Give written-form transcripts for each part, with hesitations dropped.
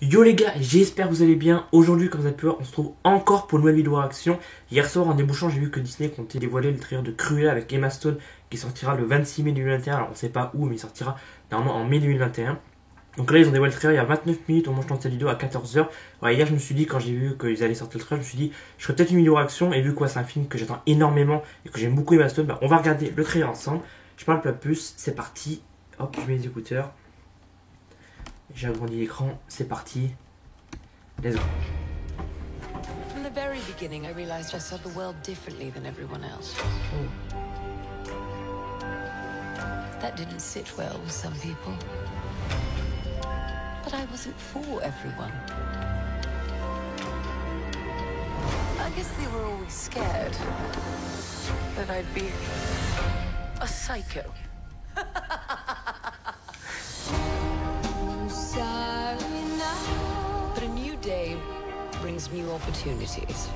Yo les gars, j'espère que vous allez bien. Aujourd'hui, comme vous avez pu voir, on se trouve encore pour une nouvelle vidéo réaction. Hier soir, en débouchant, j'ai vu que Disney comptait dévoiler le trailer de Cruella avec Emma Stone qui sortira le 26 mai 2021. Alors, on sait pas où, mais il sortira normalement en mai 2021. Donc là, ils ont dévoilé le trailer il y a 29 minutes. Au moment où je tourne cette vidéo à 14h. Ouais, hier, je me suis dit, quand j'ai vu qu'ils allaient sortir le trailer, je me suis dit, je ferais peut-être une vidéo réaction. Et vu quoi, c'est un film que j'attends énormément et que j'aime beaucoup Emma Stone, bah, on va regarder le trailer ensemble. Je parle pas plus, c'est parti. Hop, je mets les écouteurs. J'ai agrandi l'écran, c'est parti. Let's go. From the very beginning, I realized I saw the world differently than everyone else. That didn't sit well with some people. But I wasn't for everyone. I guess they were always scared that I'd be a psycho. But a new day brings new opportunities.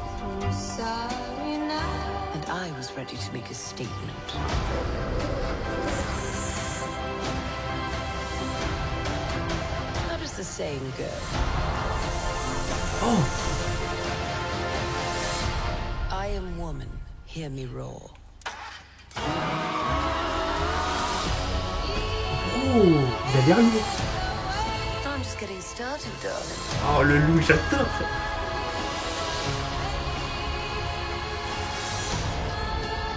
And I was ready to make a statement. How does the saying go? Oh, I am woman, hear me roar. oh, il a l'air lourd. I'm just getting started, darling. Oh, le loup, j'adore.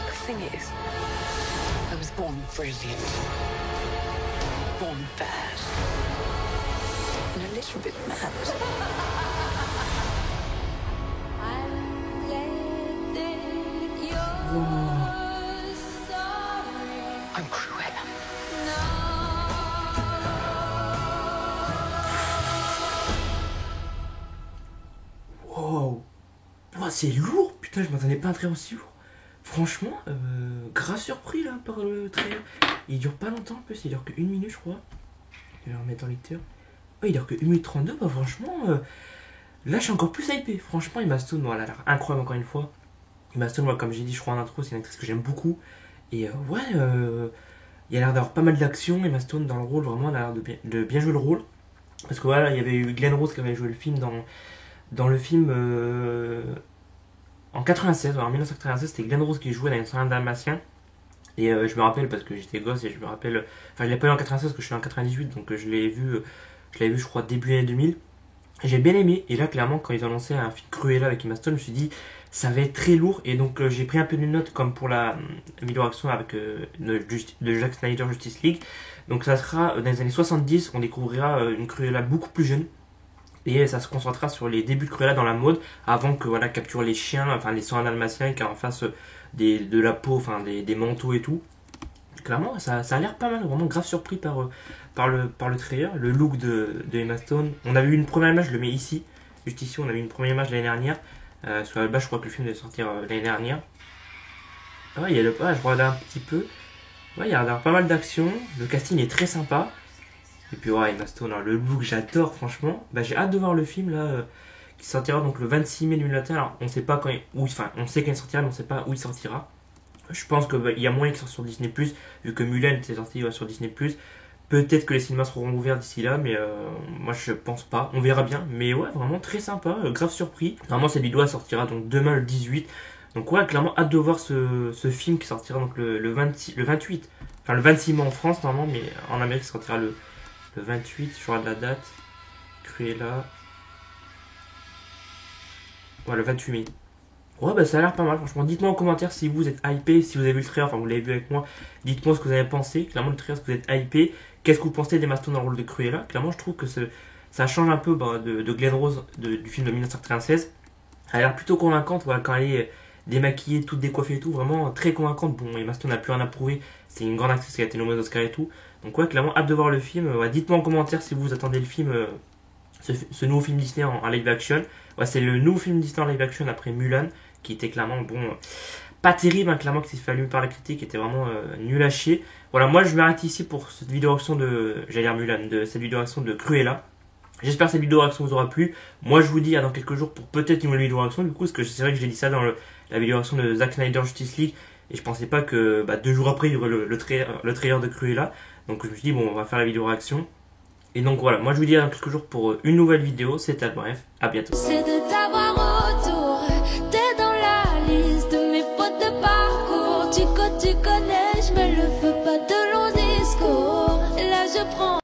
The thing is, I was born brilliant, born bad, and a little bit mad. I'm Cruella. Wow. Oh, c'est lourd. Putain, je m'attendais pas à un trailer aussi lourd. Franchement, grave surpris là par le trailer. Il dure pas longtemps en plus, il dure que 1 minute je crois. Je vais remettre en lecteur. Oh, il dure que 1 minute 32. Bah franchement, là je suis encore plus hypé. Franchement, Emma Stone, bon, elle a l'air incroyable encore une fois. Emma Stone, moi, comme j'ai dit, je crois en intro, c'est une actrice que j'aime beaucoup. Et ouais, il a l'air d'avoir pas mal d'action. Emma Stone dans le rôle, vraiment, elle a l'air de bien jouer le rôle. Parce que voilà, il y avait eu Glenn Rose qui avait joué le film dans le film en 96, en 1996, c'était Glenn Rose qui jouait dans les 101 Dalmatiens. Et je me rappelle parce que j'étais gosse et je me rappelle. Enfin, je l'ai pas eu en 96 parce que je suis en 98, donc je l'avais vu, je crois, début année 2000. Et j'ai bien aimé. Et là, clairement, quand ils ont lancé un film Cruella avec Emma Stone, je me suis dit, ça va être très lourd. Et donc, j'ai pris un peu de notes comme pour la vidéo action avec de Zack Snyder Justice League. Donc, ça sera dans les années 70, on découvrira une Cruella beaucoup plus jeune. Et ça se concentrera sur les débuts de Cruella dans la mode, avant que voilà capture les chiens, enfin les 101 dalmatiens, qui en face de la peau, enfin des manteaux et tout. Clairement, ça a l'air pas mal, vraiment grave surpris par le trailer, le look de Emma Stone. On avait eu une première image, je le mets ici, juste ici, on avait eu une première image l'année dernière. Sur la base, je crois que le film devait sortir l'année dernière. Ah ouais, il y a le pas, je regarde un petit peu. Ouais, il y a pas mal d'action, le casting est très sympa. Et puis ouais, Emma Stone, hein, le look j'adore franchement. Bah, j'ai hâte de voir le film là qui sortira donc le 26 mai 2021. Alors on sait pas quand enfin on sait quand il sortira mais on sait pas où il sortira. Je pense que il y a moyen qu'il sorte sur Disney+, vu que Mulan était sorti sur Disney+. Peut-être que les cinémas seront ouverts d'ici là, mais moi je pense pas. On verra bien. Mais ouais, vraiment très sympa, grave surpris. Normalement cette vidéo elle sortira donc demain le 18. Donc ouais, clairement hâte de voir ce film qui sortira donc le 28. Enfin le 26 mai en France normalement, mais en Amérique ça sortira le 28, je regarde la date. Cruella. Ouais, le 28 mai. Ouais, bah ça a l'air pas mal, franchement. Dites-moi en commentaire si vous êtes hypé, si vous avez vu le trailer, enfin vous l'avez vu avec moi. Dites-moi ce que vous avez pensé. Clairement, le trailer, est-ce que vous êtes hypé? Qu'est-ce que vous pensez d'Emma Stone dans le rôle de Cruella? Clairement, je trouve que ça change un peu de Glenn Rose du film de 1996. Elle a l'air plutôt convaincante, voilà, quand elle est démaquillée, toute décoiffée et tout, vraiment très convaincante. Bon, Emma Stone n'a plus rien à prouver, c'est une grande actrice qui a été nommée aux Oscars et tout. Donc ouais, clairement, hâte de voir le film. Ouais, dites-moi en commentaire si vous attendez le film, ce nouveau film Disney en live action. Ouais, c'est le nouveau film Disney en live action après Mulan, qui était clairement, bon, pas terrible, hein, clairement, qui s'est fait allumer par la critique, qui était vraiment nul à chier. Voilà, moi je m'arrête ici pour cette vidéo action j'allais dire Mulan, de cette vidéo action de Cruella. J'espère que cette vidéo réaction vous aura plu. Moi je vous dis à dans quelques jours pour peut-être une nouvelle vidéo réaction du coup, parce que c'est vrai que j'ai dit ça dans la vidéo réaction de Zack Snyder Justice League. Et je pensais pas que 2 jours après il y aurait le trailer de Cruella. Donc je me suis dit bon, on va faire la vidéo réaction. Et donc voilà, moi je vous dis dans quelques jours pour une nouvelle vidéo. C'était bref, à bientôt. C'est de